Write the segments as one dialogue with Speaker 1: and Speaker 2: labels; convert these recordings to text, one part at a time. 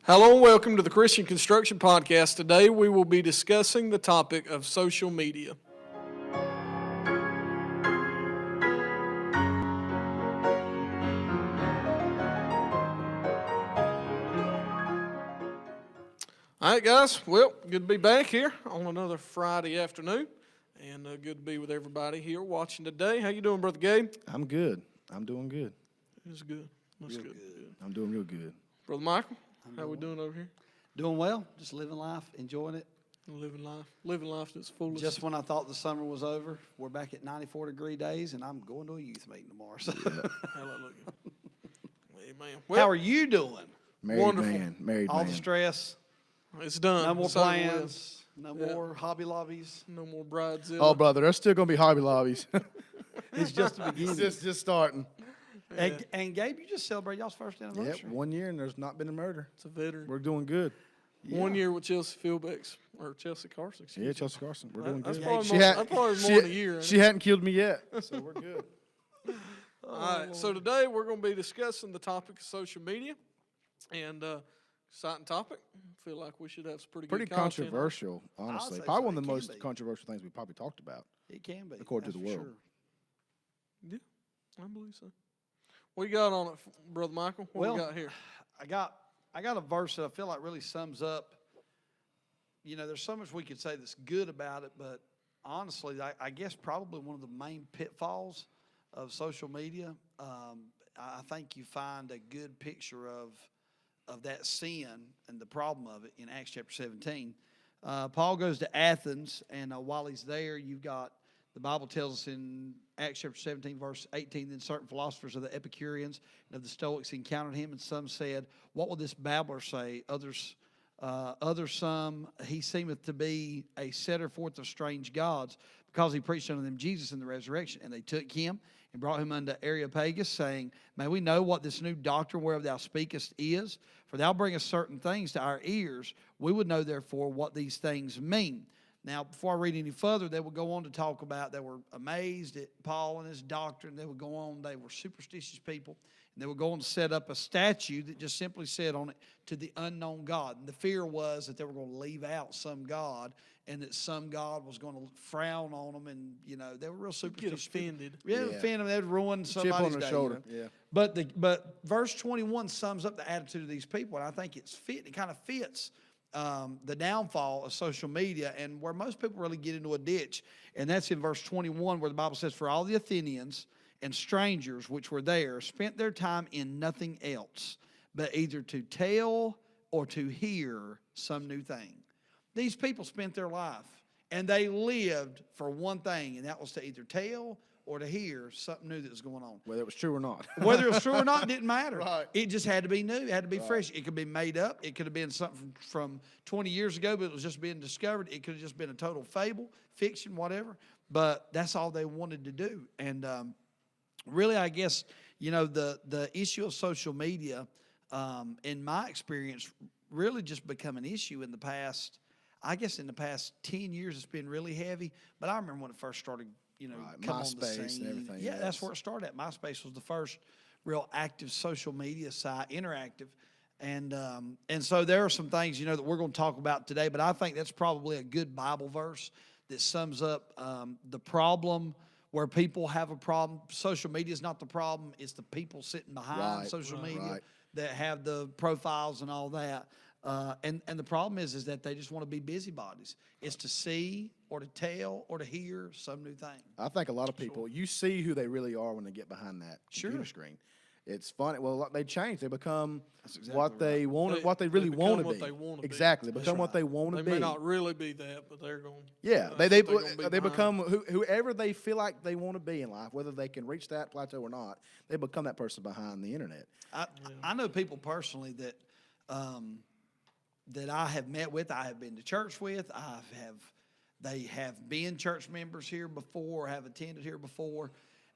Speaker 1: Hello and welcome to the Christian Construction Podcast. Today we will be discussing the topic of social media. All right, guys. Well, good to be back here on another Friday afternoon, and good to be with everybody here watching today. How you doing, Brother Gabe?
Speaker 2: I'm good. I'm doing good.
Speaker 1: It's good. That's good.
Speaker 2: I'm doing real good.
Speaker 1: Brother Michael, how we doing over here?
Speaker 3: Doing well, just living life, enjoying it.
Speaker 1: Living life to its fullest.
Speaker 3: Just when I thought the summer was over, we're back at 94-degree days, and I'm going to a youth meeting tomorrow. So.
Speaker 1: Hallelujah. Amen.
Speaker 3: How are you doing?
Speaker 2: Married
Speaker 1: Wonderful.
Speaker 2: man. Married
Speaker 3: All
Speaker 2: man.
Speaker 3: the stress,
Speaker 1: It's done.
Speaker 3: no more
Speaker 1: It's over with.
Speaker 3: plans, no more Hobby Lobbies.
Speaker 1: No more bridezilla.
Speaker 2: Oh, brother, there's still gonna be Hobby Lobbies.
Speaker 3: It's just the beginning.
Speaker 2: It's just starting.
Speaker 3: And Gabe, you just celebrated y'all's first anniversary.
Speaker 2: Yep, 1 year and there's not been a murder.
Speaker 1: It's a veteran.
Speaker 2: We're doing good.
Speaker 1: 1 year with Chelsea Philbecks, or Chelsea Carson.
Speaker 2: Yeah, Chelsea Carson. We're doing
Speaker 1: That's
Speaker 2: good.
Speaker 1: probably more, that's probably more than a year.
Speaker 2: She hadn't killed me yet, so we're good.
Speaker 1: All right, so today we're going to be discussing the topic of social media, and exciting topic. I feel like we should have some pretty
Speaker 2: Pretty
Speaker 1: good content on it.
Speaker 2: controversial, honestly.
Speaker 3: say
Speaker 2: Probably
Speaker 3: so.
Speaker 2: one of
Speaker 3: It
Speaker 2: the
Speaker 3: can
Speaker 2: most
Speaker 3: be.
Speaker 2: controversial things we probably talked about.
Speaker 3: It can be.
Speaker 2: According to
Speaker 3: that's
Speaker 2: the
Speaker 3: for
Speaker 2: world.
Speaker 1: Yeah, I believe so. What you got on it, Brother Michael? What we got here?
Speaker 3: I got a verse that I feel like really sums up. You know, there's so much we could say that's good about it, but honestly, I guess probably one of the main pitfalls of social media. I think you find a good picture of that sin and the problem of it in Acts chapter 17. Paul goes to Athens, and while he's there, you've got the Bible tells us in Acts chapter 17, verse 18, then certain philosophers of the Epicureans and of the Stoics encountered him, and some said, "What will this babbler say?" Others some, he seemeth to be a setter forth of strange gods, because he preached unto them Jesus in the resurrection. And they took him and brought him unto Areopagus, saying, May we know what this new doctrine whereof thou speakest is? For thou bringest certain things to our ears. We would know therefore what these things mean. Now, before I read any further, they would go on to talk about they were amazed at Paul and his doctrine. They would go on, they were superstitious people. And they would go on to set up a statue that just simply said on it, to the unknown God. And the fear was that they were going to leave out some God, and that some God was going to frown on them. And, you know, they were real
Speaker 1: Get
Speaker 3: superstitious.
Speaker 1: offended.
Speaker 3: Yeah,
Speaker 2: Yeah.
Speaker 3: offend them. They'd ruin
Speaker 2: Chip
Speaker 3: somebody's
Speaker 2: on the
Speaker 3: day,
Speaker 2: shoulder.
Speaker 3: you know?
Speaker 2: Yeah.
Speaker 3: But verse 21 sums up the attitude of these people, and I think it kind of fits the downfall of social media and where most people really get into a ditch. And that's in verse 21 where the Bible says, For all the Athenians and strangers which were there spent their time in nothing else, but either to tell or to hear some new thing. These people spent their life, and they lived for one thing, and that was to either tell or to hear something new that was going on.
Speaker 2: Whether it was true or not.
Speaker 3: Whether it was true or not didn't matter.
Speaker 2: Right.
Speaker 3: It just had to be new. It had to be fresh. It could be made up. It could have been something from 20 years ago, but it was just being discovered. It could have just been a total fable, fiction, whatever. But that's all they wanted to do. And really, I guess, you know, the issue of social media, in my experience, really just become an issue in the past. I guess in the past 10 years, it's been really heavy. But I remember when it first started, you know,
Speaker 2: Right,
Speaker 3: come on the
Speaker 2: MySpace
Speaker 3: scene.
Speaker 2: and everything,
Speaker 3: Yeah, that's
Speaker 2: yes.
Speaker 3: where it started at. MySpace was the first real active social media site, interactive. And so there are some things, you know, that we're going to talk about today. But I think that's probably a good Bible verse that sums up the problem where people have a problem. Social media is not the problem. It's the people sitting behind
Speaker 2: Right,
Speaker 3: social media
Speaker 2: right.
Speaker 3: that have the profiles and all that. And the problem is that they just want to be busybodies. It's to see or to tell or to hear some new thing.
Speaker 2: I think a lot of people, you see who they really are when they get behind that computer
Speaker 3: Sure.
Speaker 2: screen. It's funny. Well, they change. They become
Speaker 3: exactly
Speaker 2: what they want.
Speaker 1: They-
Speaker 2: What they really
Speaker 1: they
Speaker 2: want to
Speaker 1: become
Speaker 2: be.
Speaker 1: what they wanna be.
Speaker 2: Exactly.
Speaker 3: That's
Speaker 2: Become what
Speaker 3: right.
Speaker 2: they want
Speaker 1: They
Speaker 2: to be.
Speaker 1: may not really be that, but they're going.
Speaker 2: Yeah,
Speaker 1: that's
Speaker 2: they
Speaker 1: what they're gonna be behind.
Speaker 2: become whoever they feel like they want to be in life, whether they can reach that plateau or not. They become that person behind the internet.
Speaker 3: I know people personally that that I have met with, I have been to church with, they have been church members here before, have attended here before,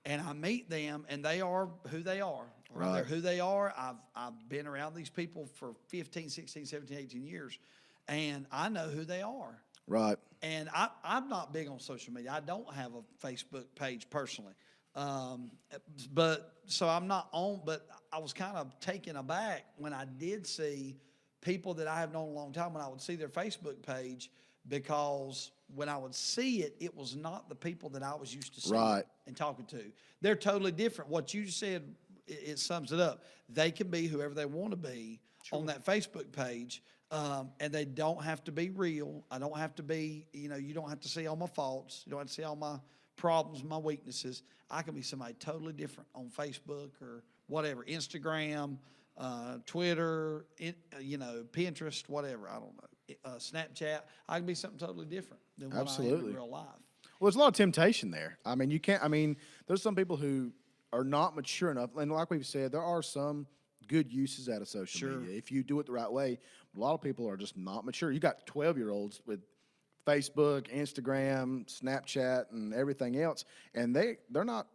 Speaker 3: and I meet them, and they are who they are.
Speaker 2: Right.
Speaker 3: They're who they are. I've been around these people for 15, 16, 17, 18 years, and I know who they are.
Speaker 2: Right.
Speaker 3: And I'm not big on social media. I don't have a Facebook page personally. But so I'm not on, but I was kind of taken aback when I did see people that I have known a long time, when I would see their Facebook page, because when I would see it, it was not the people that I was used to seeing
Speaker 2: Right.
Speaker 3: and talking to. They're totally different. What you said, it sums it up. They can be whoever they want to be on that Facebook page, and they don't have to be real. I don't have to be, you don't have to see all my faults. You don't have to see all my problems, my weaknesses. I can be somebody totally different on Facebook or whatever, Instagram, Twitter, Pinterest, whatever. I don't know, Snapchat. I can be something totally different than what I am
Speaker 2: Absolutely.
Speaker 3: in real life.
Speaker 2: Well, there's a lot of temptation there. I mean, you can't. I mean, there's some people who are not mature enough, and like we've said, there are some good uses out of social media if you do it the right way. A lot of people are just not mature. You got 12-year-olds with Facebook, Instagram, Snapchat, and everything else, and they're not.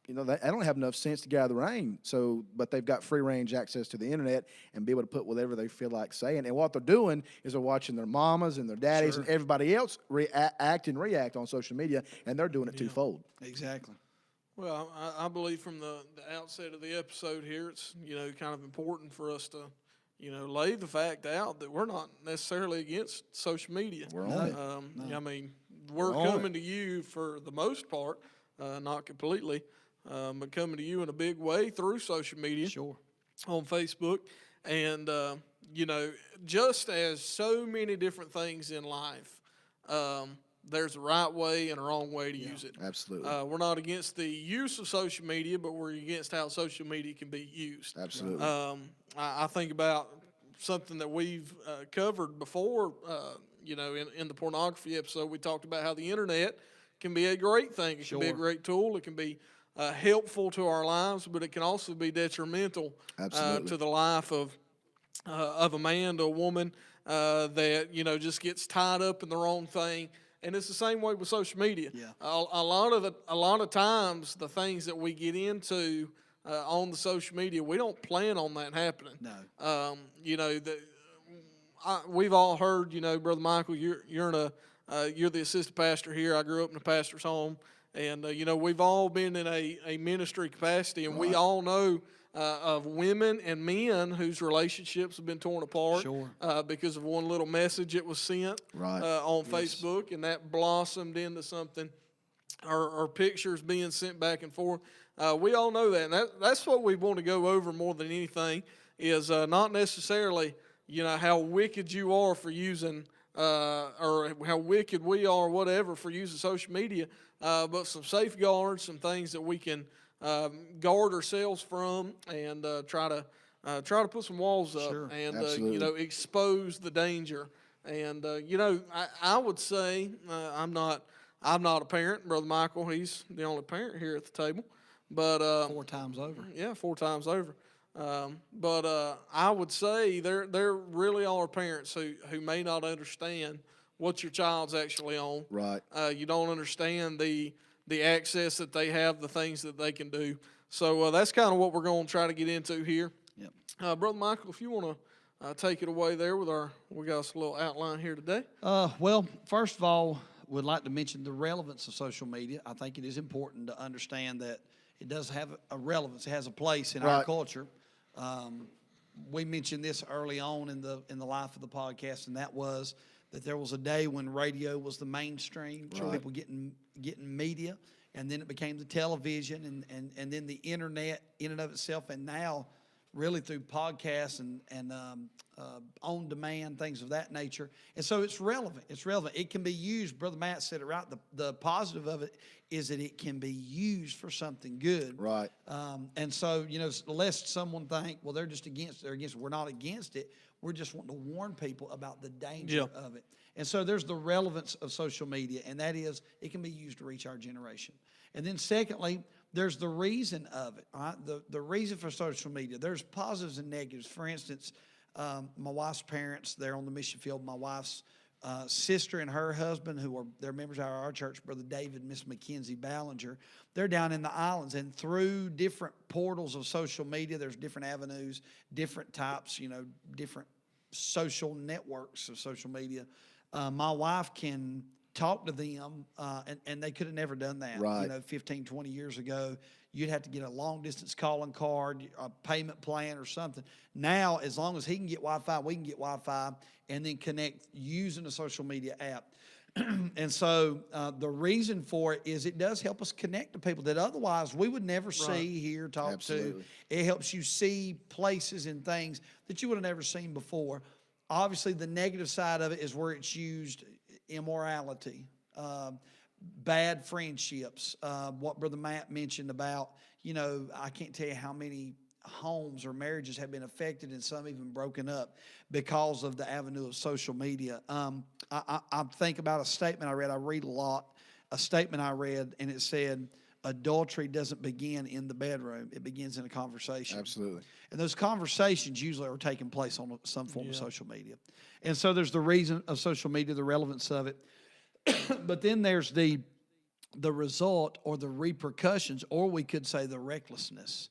Speaker 2: They don't have enough sense to get out of the rain. So, but they've got free range access to the internet and be able to put whatever they feel like saying. And what they're doing is they're watching their mamas and their daddies and everybody else act and react on social media, and they're doing it twofold.
Speaker 3: Exactly.
Speaker 1: Well, I believe from the outset of the episode here, it's, kind of important for us to, lay the fact out that we're not necessarily against social media.
Speaker 2: We're on it.
Speaker 1: I mean, we're coming to you for the most part, not completely, but coming to you in a big way through social media.
Speaker 3: Sure.
Speaker 1: On Facebook. And, just as so many different things in life, there's a right way and a wrong way to use it.
Speaker 2: Absolutely.
Speaker 1: We're not against the use of social media, but we're against how social media can be used.
Speaker 2: Absolutely.
Speaker 1: I think about something that we've covered before, in the pornography episode. We talked about how the internet can be a great thing. It can be a great tool. It can be helpful to our lives, but it can also be detrimental to the life of a man, to a woman that just gets tied up in the wrong thing. And it's the same way with social media.
Speaker 3: Yeah.
Speaker 1: A lot of times the things that we get into on the social media, we don't plan on that happening.
Speaker 3: No.
Speaker 1: We've all heard. Brother Michael, you're the assistant pastor here. I grew up in a pastor's home. And, we've all been in a ministry capacity, and we all know of women and men whose relationships have been torn apart because of one little message that was sent on Facebook, and that blossomed into something, or pictures being sent back and forth. We all know that, and that's what we want to go over more than anything is not necessarily, how wicked you are for using or how wicked we are, whatever, for using social media, but some safeguards, some things that we can guard ourselves from, and try to put some walls up, and expose the danger. And I would say I'm not a parent. Brother Michael, he's the only parent here at the table, but
Speaker 3: 4 times over.
Speaker 1: Yeah, 4 times over. But I would say there really are parents who may not understand what your child's actually on.
Speaker 2: Right.
Speaker 1: You don't understand the access that they have, the things that they can do. So that's kind of what we're going to try to get into here.
Speaker 3: Yep.
Speaker 1: Brother Michael, if you want to take it away there we got us a little outline here today.
Speaker 3: Well, first of all, would like to mention the relevance of social media. I think it is important to understand that it does have a relevance. It has a place in our culture. We mentioned this early on in the life of the podcast, and that was that there was a day when radio was the mainstream, people getting media, and then it became the television, and then the internet in and of itself, and now really through podcasts and on demand, things of that nature. And so it's relevant. It's relevant. It can be used. Brother Matt said it right. The positive of it is that it can be used for something good.
Speaker 2: Right.
Speaker 3: And so, lest someone think, well, they're against it. We're not against it. We're just wanting to warn people about the danger of it. And so there's the relevance of social media, and that is it can be used to reach our generation. And then secondly, there's the reason of it. All right? The reason for social media. There's positives and negatives. For instance, my wife's parents, they're on the mission field. My wife's sister and her husband, they're members of our church, Brother David and Miss Mackenzie Ballinger, they're down in the islands, and through different portals of social media, there's different avenues, different types, different social networks of social media. My wife can talk to them, and they could have never done that.
Speaker 2: Right.
Speaker 3: 15, 20 years ago, you'd have to get a long-distance calling card, a payment plan or something. Now, as long as he can get Wi-Fi, we can get Wi-Fi, and then connect using a social media app. And so the reason for it is it does help us connect to people that otherwise we would never see, hear, talk
Speaker 2: Absolutely.
Speaker 3: to. It helps you see places and things that you would have never seen before. Obviously, the negative side of it is where it's used immorality, bad friendships, what Brother Matt mentioned about, I can't tell you how many homes or marriages have been affected and some even broken up because of the avenue of social media. I think about a statement I read. I read a lot. A statement I read, and it said, adultery doesn't begin in the bedroom. It begins in a conversation.
Speaker 2: Absolutely.
Speaker 3: And those conversations usually are taking place on some form of social media. And so there's the reason of social media, the relevance of it. But then there's the result or the repercussions, or we could say the recklessness.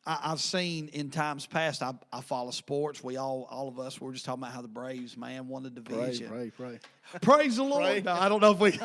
Speaker 3: I've seen in times past, I follow sports. We all of us, we're just talking about how the Braves, man, won the division.
Speaker 2: Pray.
Speaker 3: Praise the Lord.
Speaker 2: Pray.
Speaker 3: No, I don't know if we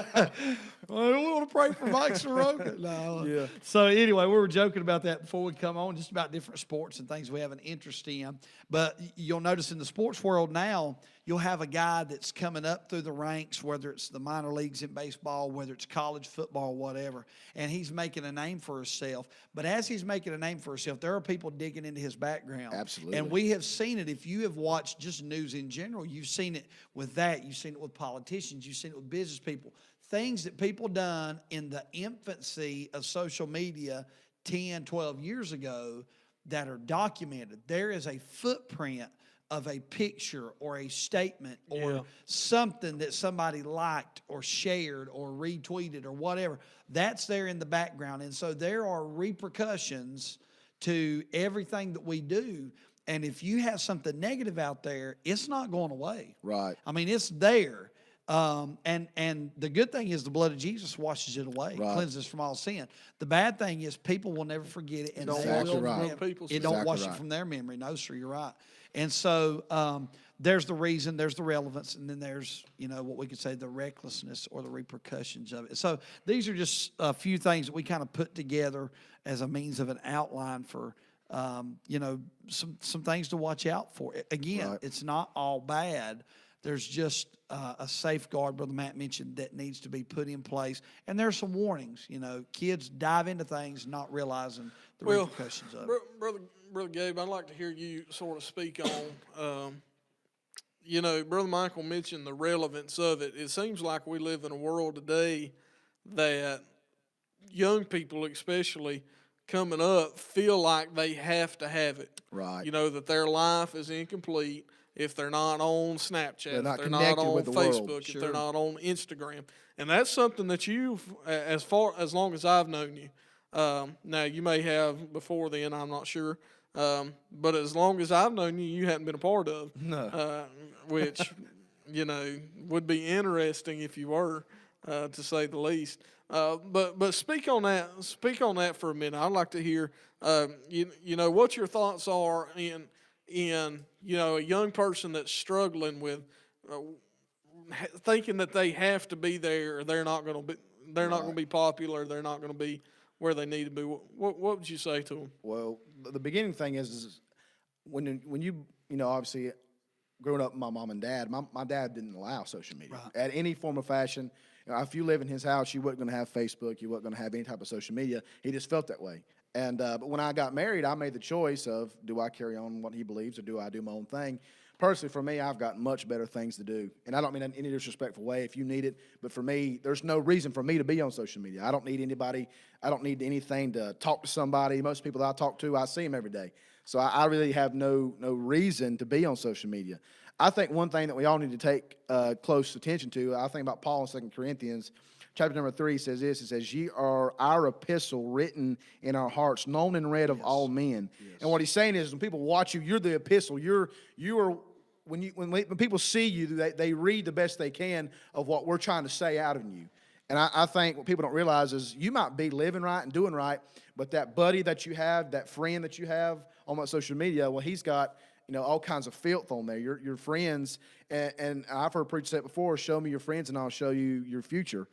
Speaker 3: want to pray for Mike Soroka. No.
Speaker 2: Yeah.
Speaker 3: So anyway, we were joking about that before we come on, just about different sports and things we have an interest in. But you'll notice in the sports world now, you'll have a guy that's coming up through the ranks, whether it's the minor leagues in baseball, whether it's college football, whatever, and he's making a name for himself. But as he's making a name for himself, there are people digging into his background.
Speaker 2: Absolutely.
Speaker 3: And we have seen it. If you have watched just news in general, you've seen it with that. You've seen it with politicians. You've seen it with business people. Things that people done in the infancy of social media 10, 12 years ago that are documented. There is a footprint of a picture or a statement or something that somebody liked or shared or retweeted or whatever. That's there in the background. And so there are repercussions to everything that we do. And if you have something negative out there, it's not going away.
Speaker 2: Right.
Speaker 3: I mean, it's there. And the good thing is the blood of Jesus washes it away, cleanses from all sin. The bad thing is people will never forget it, and
Speaker 2: Exactly right.
Speaker 3: it don't wash it from their memory. No, sir, you're right. And so there's the reason, there's the relevance, and then there's what we could say the recklessness or the repercussions of it. So these are just a few things that we kind of put together as a means of an outline for some things to watch out for. Again, it's not all bad. There's just a safeguard, Brother Matt mentioned, that needs to be put in place. And there's some warnings. Kids dive into things not realizing the repercussions of it.
Speaker 1: Brother Gabe, I'd like to hear you sort of speak on, Brother Michael mentioned the relevance of it. It seems like we live in a world today that young people especially coming up feel like they have to have it.
Speaker 2: Right.
Speaker 1: That their life is incomplete if they're not on Snapchat,
Speaker 2: They're not
Speaker 1: if they're not
Speaker 2: connected
Speaker 1: on
Speaker 2: with the world.
Speaker 1: Facebook, if they're not on Instagram. And that's something that you've, as long as I've known you, now you may have before then, I'm not sure, but as long as I've known you, you hadn't been a part of.
Speaker 2: No.
Speaker 1: Which, would be interesting if you were, to say the least. But speak on that. Speak on that for a minute. I'd like to hear, what your thoughts are in a young person that's struggling with thinking that they have to be there, or they're not going to be popular, they're not going to be where they need to be. What would you say to them?
Speaker 2: Well, the beginning thing is when you obviously growing up with my mom and dad, my dad didn't allow social media at any form of fashion. If you live in his house, you weren't going to have Facebook, you weren't going to have any type of social media. He just felt that way. And but when I got married, I made the choice of, do I carry on what he believes or do I do my own thing? Personally, for me, I've got much better things to do. And I don't mean in any disrespectful way if you need it. But for me, there's no reason for me to be on social media. I don't need anybody. I don't need anything to talk to somebody. Most people that I talk to, I see them every day. So I really have no reason to be on social media. I think one thing that we all need to take close attention to, I think about Paul in 2 Corinthians chapter number 3 says this. It says, "Ye are our epistle written in our hearts, known and read of all men." Yes. And what he's saying is, when people watch you, you're the epistle. You are when people see you, they read the best they can of what we're trying to say out of you. And I think what people don't realize is you might be living right and doing right, but that buddy that you have, that friend that you have on social media, well, he's got all kinds of filth on there. Your friends, and I've heard preachers say it before, show me your friends and I'll show you your future.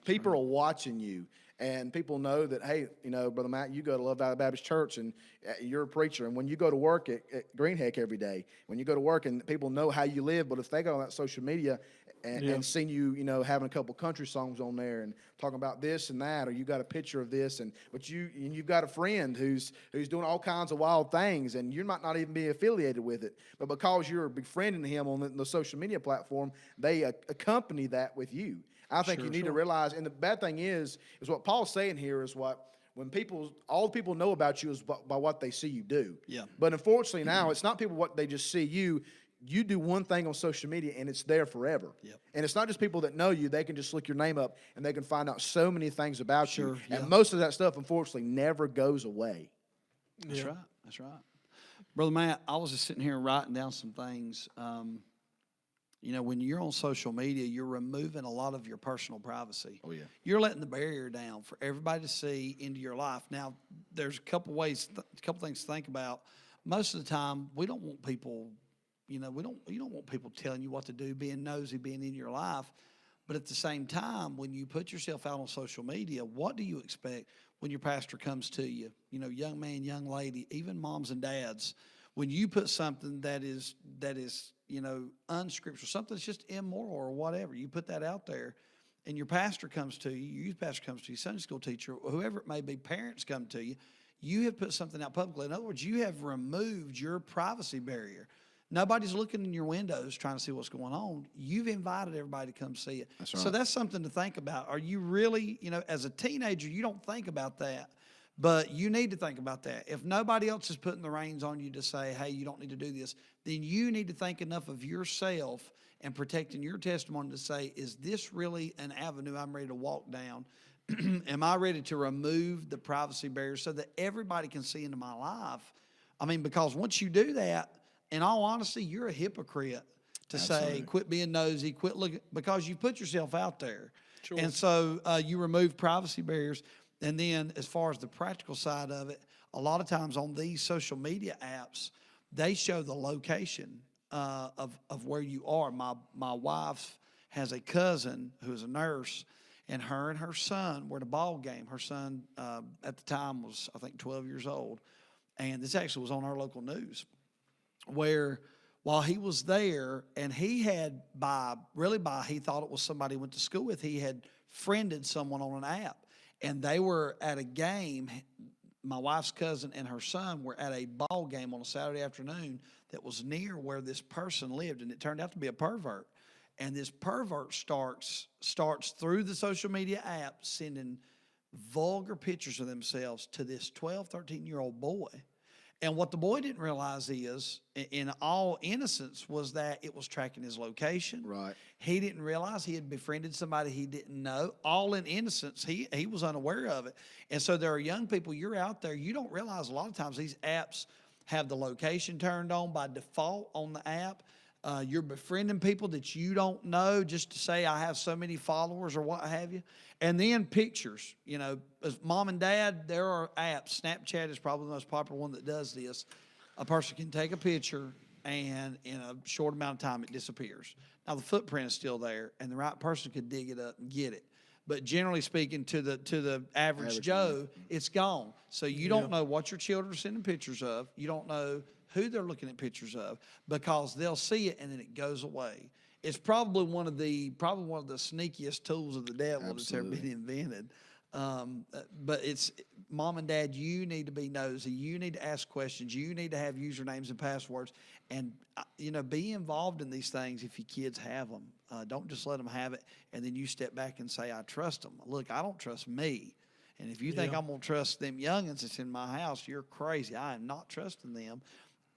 Speaker 2: People are watching you. And people know that, hey, Brother Matt, you go to Love Valley Baptist Church, and you're a preacher. And when you go to work at Greenheck every day, when you go to work, and people know how you live, but if they go on that social media and seen you, having a couple country songs on there and talking about this and that, or you got a picture of this, but you've got a friend who's doing all kinds of wild things, and you might not even be affiliated with it, but because you're befriending him on the social media platform, they accompany that with you. I think you need to realize, and the bad thing is what Paul's saying here is when all people know about you is by what they see you do.
Speaker 3: Yeah.
Speaker 2: But unfortunately now, it's not people what they just see you. You do one thing on social media and it's there forever.
Speaker 3: Yep.
Speaker 2: And it's not just people that know you. They can just look your name up and they can find out so many things about you.
Speaker 3: Yeah.
Speaker 2: And most of that stuff, unfortunately, never goes away.
Speaker 3: That's right. That's right. Brother Matt, I was just sitting here writing down some things. When you're on social media, you're removing a lot of your personal privacy.
Speaker 2: Oh, yeah.
Speaker 3: You're letting the barrier down for everybody to see into your life. Now, there's a couple things to think about. Most of the time, we don't want people, you don't want people telling you what to do, being nosy, being in your life. But at the same time, when you put yourself out on social media, what do you expect when your pastor comes to you? Young man, young lady, even moms and dads. When you put something that is unscriptural, something that's just immoral or whatever, you put that out there, and your pastor comes to you, your youth pastor comes to you, Sunday school teacher, whoever it may be, parents come to you, you have put something out publicly. In other words, you have removed your privacy barrier. Nobody's looking in your windows trying to see what's going on. You've invited everybody to come see it.
Speaker 2: That's right.
Speaker 3: So that's something to think about. Are you really, as a teenager, you don't think about that. But you need to think about that. If nobody else is putting the reins on you to say, hey, you don't need to do this, then you need to think enough of yourself and protecting your testimony to say, is this really an avenue I'm ready to walk down? Am I ready to remove the privacy barrier so that everybody can see into my life? Because once you do that, in all honesty, you're a hypocrite to say, quit being nosy, quit looking, because you put yourself out there.
Speaker 1: Sure.
Speaker 3: And so you remove privacy barriers. And then as far as the practical side of it, a lot of times on these social media apps, they show the location of where you are. My wife has a cousin who is a nurse, and her son were at a ball game. Her son at the time was, I think, 12 years old. And this actually was on our local news, where while he was there, and he had he thought it was somebody he went to school with, he had friended someone on an app. And they were at a game. My wife's cousin and her son were at a ball game on a Saturday afternoon that was near where this person lived, and it turned out to be a pervert. And this pervert starts through the social media app sending vulgar pictures of themselves to this 12, 13-year-old boy. And what the boy didn't realize is, in all innocence, was that it was tracking his location.
Speaker 2: Right.
Speaker 3: He didn't realize he had befriended somebody he didn't know. All in innocence, he was unaware of it. And so there are young people, you're out there, you don't realize a lot of times these apps have the location turned on by default on the app. You're befriending people that you don't know just to say, I have so many followers or what have you. And then pictures, as mom and dad, there are apps. Snapchat is probably the most popular one that does this. A person can take a picture and in a short amount of time it disappears. Now the footprint is still there and the right person could dig it up and get it. But generally speaking, to the average Joe, it's gone. So you don't know what your children are sending pictures of. You don't know who they're looking at pictures of, because they'll see it and then it goes away. It's probably one of the sneakiest tools of the devil that's ever been invented. But it's mom and dad, you need to be nosy. You need to ask questions. You need to have usernames and passwords, and be involved in these things if your kids have them. Don't just let them have it and then you step back and say, I trust them. Look, I don't trust me. And if you think I'm going to trust them youngins that's in my house, you're crazy. I am not trusting them.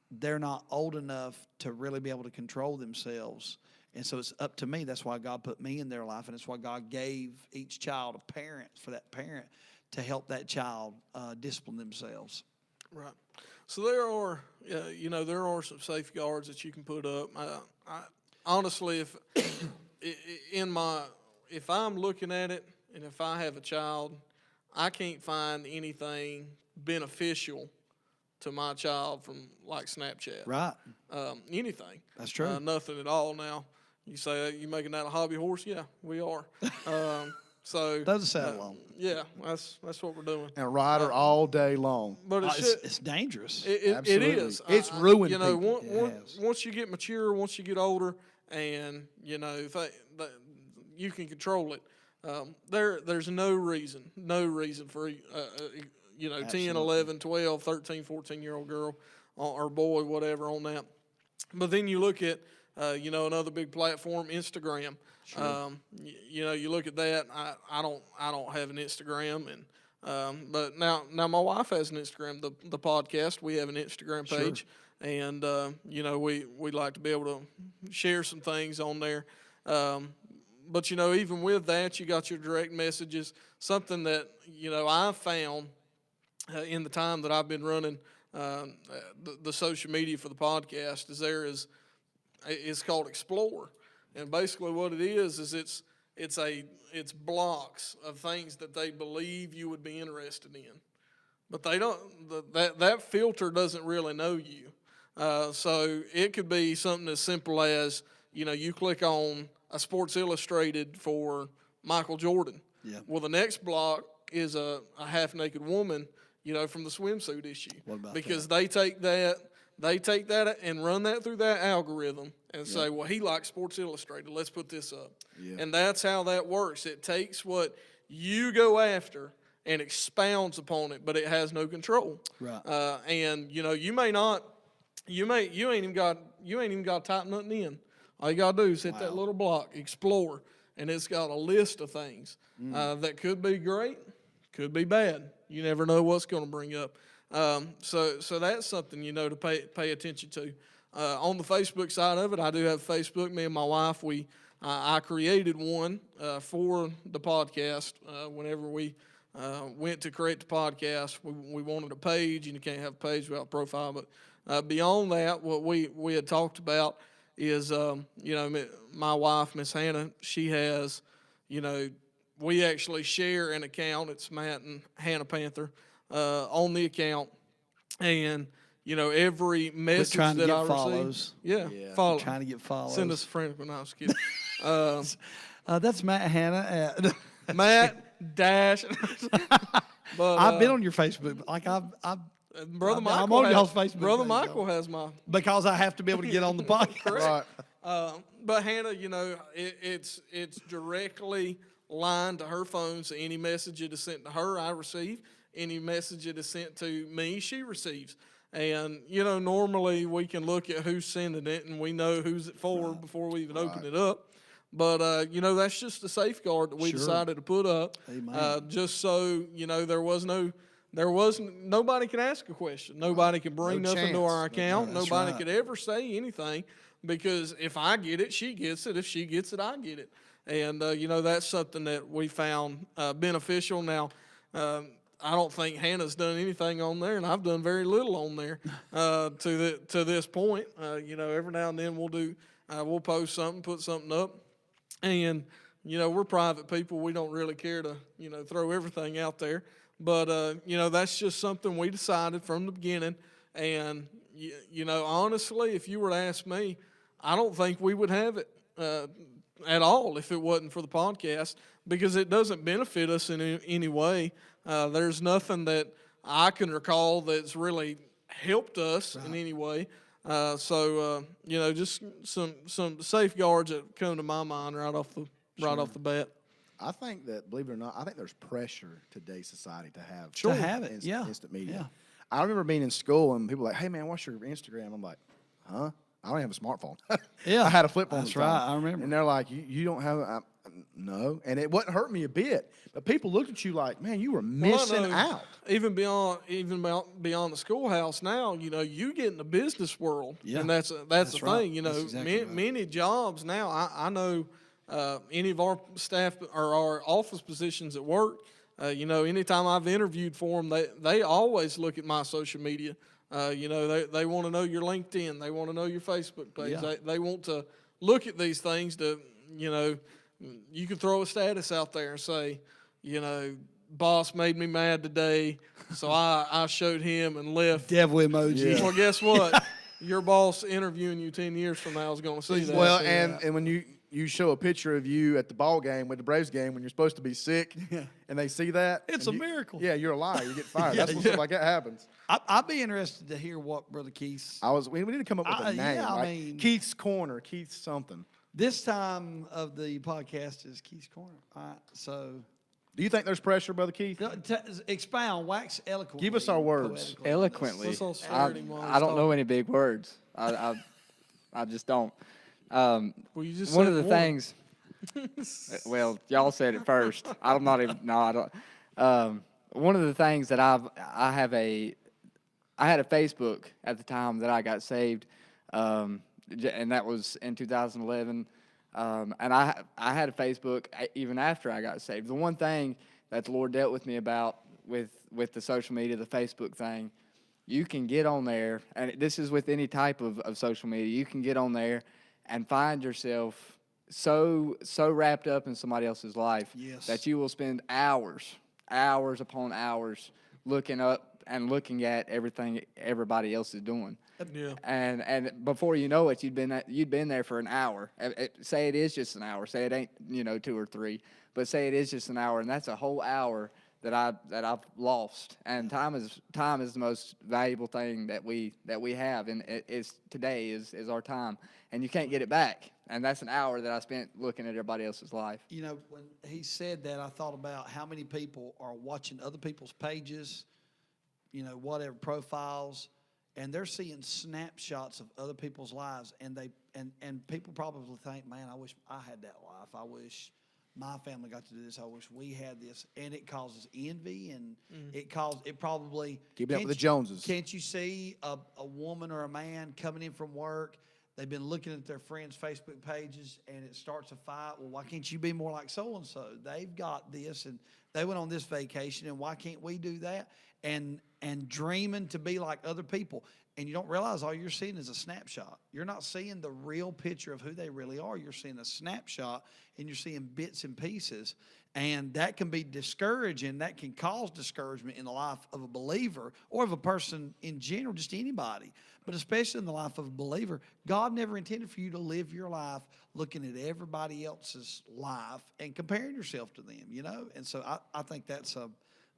Speaker 3: They're not old enough to really be able to control themselves. And so it's up to me. That's why God put me in their life, and it's why God gave each child a parent, for that parent to help that child discipline themselves.
Speaker 1: Right. So there are some safeguards that you can put up. I honestly, if I'm looking at it and if I have a child, I can't find anything beneficial to my child from like Snapchat.
Speaker 3: Right.
Speaker 1: Anything.
Speaker 3: That's true.
Speaker 1: Nothing at all now. You say, you making that a hobby horse? Yeah, we are. So
Speaker 3: Doesn't sound long.
Speaker 1: yeah, that's what we're doing.
Speaker 2: And ride her all day long.
Speaker 1: But
Speaker 3: It's dangerous.
Speaker 1: it
Speaker 2: Absolutely.
Speaker 1: is.
Speaker 2: It's ruined
Speaker 1: You know,
Speaker 2: people.
Speaker 1: once you get mature, once you get older, and you know, you can control it. There's no reason for you know, 10, 11, 12, 13, 14-year-old girl or boy, whatever, on that. But then you look at, you know, another big platform, Instagram. Sure. You know, you look at that. I don't have an Instagram, and but now my wife has an Instagram. The podcast, we have an Instagram page, and you know, we like to be able to share some things on there. But you know, even with that, you got your direct messages. Something that, you know, I've found in the time that I've been running the social media for the podcast is it's called Explore, and basically what it is it's blocks of things that they believe you would be interested in, but they don't. That filter doesn't really know you, so it could be something as simple as, you know, you click on a Sports Illustrated for Michael Jordan.
Speaker 3: Yeah.
Speaker 1: Well, the next block is a half-naked woman, you know, from the swimsuit issue.
Speaker 3: What about
Speaker 1: because they take that and run that through that algorithm and say, well, he likes Sports Illustrated. Let's put this up.
Speaker 2: Yeah.
Speaker 1: And that's how that works. It takes what you go after and expounds upon it, but it has no control.
Speaker 3: Right.
Speaker 1: And you know, you ain't even got to type nothing in. All you got to do is hit that little block, Explore, and it's got a list of things that could be great, could be bad. You never know what's going to bring up. So that's something, you know, to pay attention to. On the Facebook side of it, I do have Facebook. Me and my wife, I created one for the podcast. Whenever we went to create the podcast, we wanted a page, and you can't have a page without a profile. But beyond that, what we had talked about is, you know, my wife, Miss Hannah, she has, you know, we actually share an account. It's Matt and Hannah Panther on the account. And, you know, every message that I receive. Yeah. Follow.
Speaker 3: Trying to get follows.
Speaker 1: Send us a friend when I was kidding.
Speaker 3: That's Matt Hannah.
Speaker 1: Matt Dash. But
Speaker 3: I've been on your Facebook. Like I've
Speaker 1: Brother Michael.
Speaker 3: I'm on y'all's Facebook
Speaker 1: Brother
Speaker 3: page,
Speaker 1: Michael has my.
Speaker 3: because I have to be able to get on the podcast.
Speaker 2: Right.
Speaker 1: But Hannah, you know, it's directly lined to her phone, so any message that is sent to her, I receive. Any message that is sent to me, she receives. And, you know, normally we can look at who's sending it, and we know who's it for before we even open it up. But, you know, that's just a safeguard that we decided to put up. Just so, you know, nobody can ask a question. Nobody can bring nothing to our account. Nobody could ever say anything, because if I get it, she gets it. If she gets it, I get it. And, you know, that's something that we found beneficial. Now, I don't think Hannah's done anything on there, and I've done very little on there to this point. You know, every now and then we'll post something, put something up. And, you know, we're private people. We don't really care to, you know, throw everything out there. But, you know, that's just something we decided from the beginning. And, you know, honestly, if you were to ask me, I don't think we would have it at all if it wasn't for the podcast, because it doesn't benefit us in any way. There's nothing that I can recall that's really helped us in any way. So, you know, just some safeguards that come to my mind right off the bat.
Speaker 2: I think that, believe it or not, I think there's pressure today's society to have instant media.
Speaker 3: Yeah.
Speaker 2: I remember being in school and people were like, hey, man, what's your Instagram? I'm like, huh? I don't have a smartphone.
Speaker 3: Yeah.
Speaker 2: I had a flip phone.
Speaker 3: That's right. I remember.
Speaker 2: And they're like, you don't have no. And it wouldn't hurt me a bit. But people looked at you like, man, you were missing out.
Speaker 1: Even beyond the schoolhouse now, you know, you get in the business world.
Speaker 3: Yeah.
Speaker 1: And that's the
Speaker 3: right.
Speaker 1: thing. You know,
Speaker 3: That's exactly right.
Speaker 1: many jobs now, I know any of our staff or our office positions at work, you know, anytime I've interviewed for them, they always look at my social media. You know, they want to know your LinkedIn. They want to know your Facebook page.
Speaker 3: Yeah.
Speaker 1: They want to look at these things to, you know, you could throw a status out there and say, you know, boss made me mad today, so I showed him and left.
Speaker 3: Devil emoji.
Speaker 2: Yeah.
Speaker 1: Well, guess what? Your boss interviewing you 10 years from now is going to see that.
Speaker 2: Well, and when you show a picture of you at the ball game with the Braves game when you're supposed to be sick, and they see that,
Speaker 3: It's
Speaker 2: and
Speaker 3: a miracle.
Speaker 2: Yeah, you're a liar. You get fired. That's when stuff like that happens.
Speaker 3: I'd be interested to hear what Brother Keith.
Speaker 2: We need to come up with a name.
Speaker 3: yeah, I
Speaker 2: like
Speaker 3: mean-
Speaker 2: Keith's Corner, Keith's something.
Speaker 3: This time of the podcast is Keith's Corner. All right, so
Speaker 2: Do you think there's pressure, Brother Keith?
Speaker 3: expound, wax eloquently.
Speaker 2: Give us our words.
Speaker 3: poetically.
Speaker 4: Eloquently.
Speaker 1: Let's all stare
Speaker 4: I,
Speaker 1: at him while
Speaker 4: I
Speaker 1: he's
Speaker 4: don't know
Speaker 1: talking.
Speaker 4: any big words. I just don't.
Speaker 1: Well, you just
Speaker 4: One
Speaker 1: said
Speaker 4: of the
Speaker 1: one.
Speaker 4: things. Well, y'all said it first. I'm not even. No, I don't. One of the things that I had a Facebook at the time that I got saved, and that was in 2011. And I had a Facebook even after I got saved. The one thing that the Lord dealt with me about with the social media, the Facebook thing, you can get on there, and this is with any type of social media, you can get on there and find yourself so wrapped up in somebody else's life
Speaker 3: Yes.
Speaker 4: that you will spend hours upon hours looking up and looking at everything everybody else is doing.
Speaker 1: Yeah.
Speaker 4: And before you know it, you'd been there for an hour. Say it is just an hour. Say it ain't 2 or 3, but say it is just an hour, and that's a whole hour that I've lost. And time is the most valuable thing that we have, and today is our time, and you can't get it back. And that's an hour that I spent looking at everybody else's life.
Speaker 3: You know, when he said that, I thought about how many people are watching other people's pages, whatever profiles, and they're seeing snapshots of other people's lives, and people probably think, man, I wish I had that life. I wish my family got to do this. I wish we had this, and it causes envy, and it probably
Speaker 2: Keeping up
Speaker 3: can't
Speaker 2: with the
Speaker 3: you-
Speaker 2: Joneses.
Speaker 3: Can't you see a woman or a man coming in from work? They've been looking at their friends' Facebook pages, and it starts a fight. Well, why can't you be more like so-and-so? They've got this, and they went on this vacation, and why can't we do that? And dreaming to be like other people. And you don't realize all you're seeing is a snapshot. You're not seeing the real picture of who they really are. You're seeing a snapshot, and you're seeing bits and pieces. And that can be discouraging. That can cause discouragement in the life of a believer or of a person in general, just anybody. But especially in the life of a believer, God never intended for you to live your life looking at everybody else's life and comparing yourself to them, And so I think that's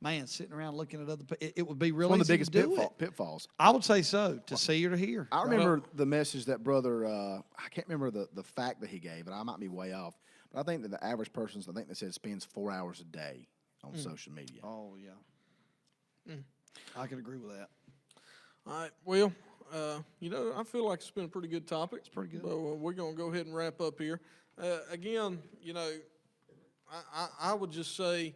Speaker 3: man, sitting around looking at other people, it would be really
Speaker 2: One of the
Speaker 3: easy
Speaker 2: biggest
Speaker 3: to do it.
Speaker 2: pitfalls.
Speaker 3: I would say so, to see or to hear.
Speaker 2: I remember the message that brother, I can't remember the fact that he gave, and I might be way off, but I think that the average person, I think they said, spends 4 hours a day on social media.
Speaker 3: Oh, yeah. I can agree with that.
Speaker 1: All right. Well, I feel like it's been a pretty good topic. It's
Speaker 3: pretty good.
Speaker 1: But we're going to go ahead and wrap up here. Again, I would just say,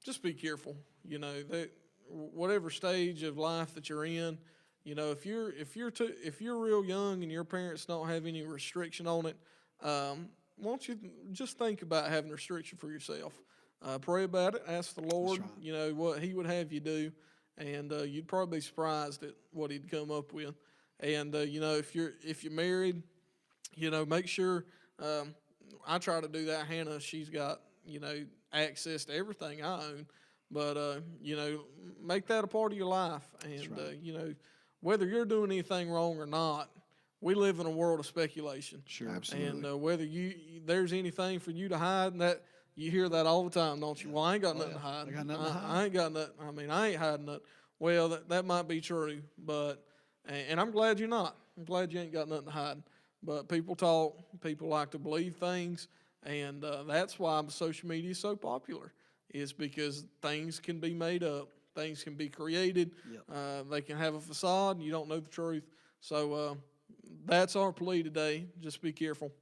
Speaker 1: just be careful. That whatever stage of life that you're in, if you're real young and your parents don't have any restriction on it, why don't you just think about having a restriction for yourself? Pray about it. Ask the Lord,
Speaker 3: right.
Speaker 1: What He would have you do, and you'd probably be surprised at what He'd come up with. And if you're married, make sure. I try to do that. Hannah, she's got access to everything I own. But, make that a part of your life. And, whether you're doing anything wrong or not, we live in a world of speculation.
Speaker 3: Sure.
Speaker 2: Absolutely.
Speaker 1: And whether there's anything for you to hide, and that you hear that all the time, don't you? Well, I ain't got nothing to hide.
Speaker 3: I got nothing to hide.
Speaker 1: I ain't got nothing. I mean, I ain't hiding nothing. Well, that might be true, but and I'm glad you're not. I'm glad you ain't got nothing to hide. But people talk. People like to believe things, and that's why social media is so popular. Is because things can be made up, things can be created, they can have a facade, and you don't know the truth. So that's our plea today. Just be careful.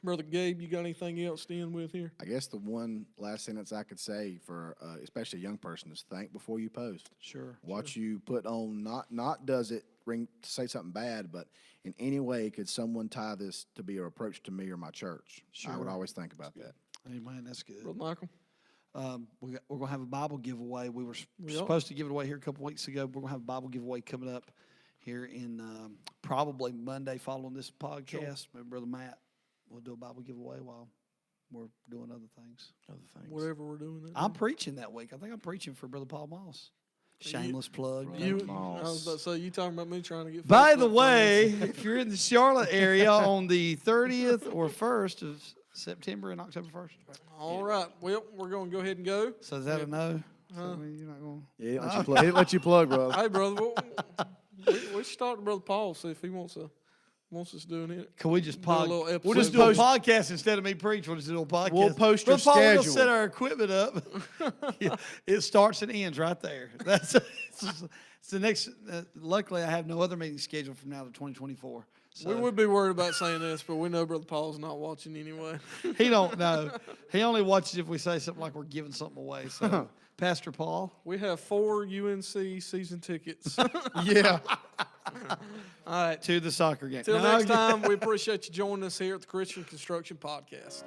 Speaker 1: Brother Gabe, you got anything else to end with here?
Speaker 2: I guess the one last sentence I could say for especially a young person is think before you post.
Speaker 3: Sure.
Speaker 2: What you put on, not does it ring to say something bad, but in any way could someone tie this to be a reproach to me or my church? I would
Speaker 3: Sure.
Speaker 2: always think about that.
Speaker 3: Amen. That's good.
Speaker 1: Brother Michael?
Speaker 3: We're going to have a Bible giveaway. We were
Speaker 1: Yep.
Speaker 3: supposed to give it away here a couple weeks ago. We're going to have a Bible giveaway coming up here in probably Monday following this podcast. Maybe Brother Matt will do a Bible giveaway while we're doing other things.
Speaker 2: Other things.
Speaker 1: Whatever we're doing. That
Speaker 3: I'm
Speaker 1: day.
Speaker 3: preaching that week. I think I'm preaching for Brother Paul Moss. Shameless plug.
Speaker 2: Brother
Speaker 1: You, I
Speaker 2: Moss.
Speaker 1: was about to say, you talking about me trying to get.
Speaker 3: By
Speaker 1: Facebook
Speaker 3: the way,
Speaker 1: comments.
Speaker 3: if you're in the Charlotte area on the 30th or 1st of September and October 1st.
Speaker 1: All right. Well, we're going to go ahead and go.
Speaker 3: So is that a no? So, I mean, you're not going.
Speaker 2: Yeah, he let you plug. He let you plug, bro.
Speaker 1: Hey, brother, we should talk to Brother Paul, see if he wants us doing it.
Speaker 3: Can we just
Speaker 1: Do a little
Speaker 3: We'll just do
Speaker 1: episode.
Speaker 3: a podcast instead of me preach. We'll just do a podcast.
Speaker 2: We'll post your
Speaker 3: Brother Paul, we'll
Speaker 2: schedule.
Speaker 3: set our equipment up. Yeah, it starts and ends right there. That's it's the next. Luckily, I have no other meetings scheduled from now to 2024. So
Speaker 1: We would be worried about saying this, but we know Brother Paul's not watching anyway.
Speaker 3: he don't know. He only watches if we say something like we're giving something away. So, Pastor Paul,
Speaker 1: We have 4 UNC season tickets.
Speaker 2: Yeah.
Speaker 1: All right.
Speaker 3: to the soccer game.
Speaker 1: Till
Speaker 3: No,
Speaker 1: next time, we appreciate you joining us here at the Christian Construction Podcast.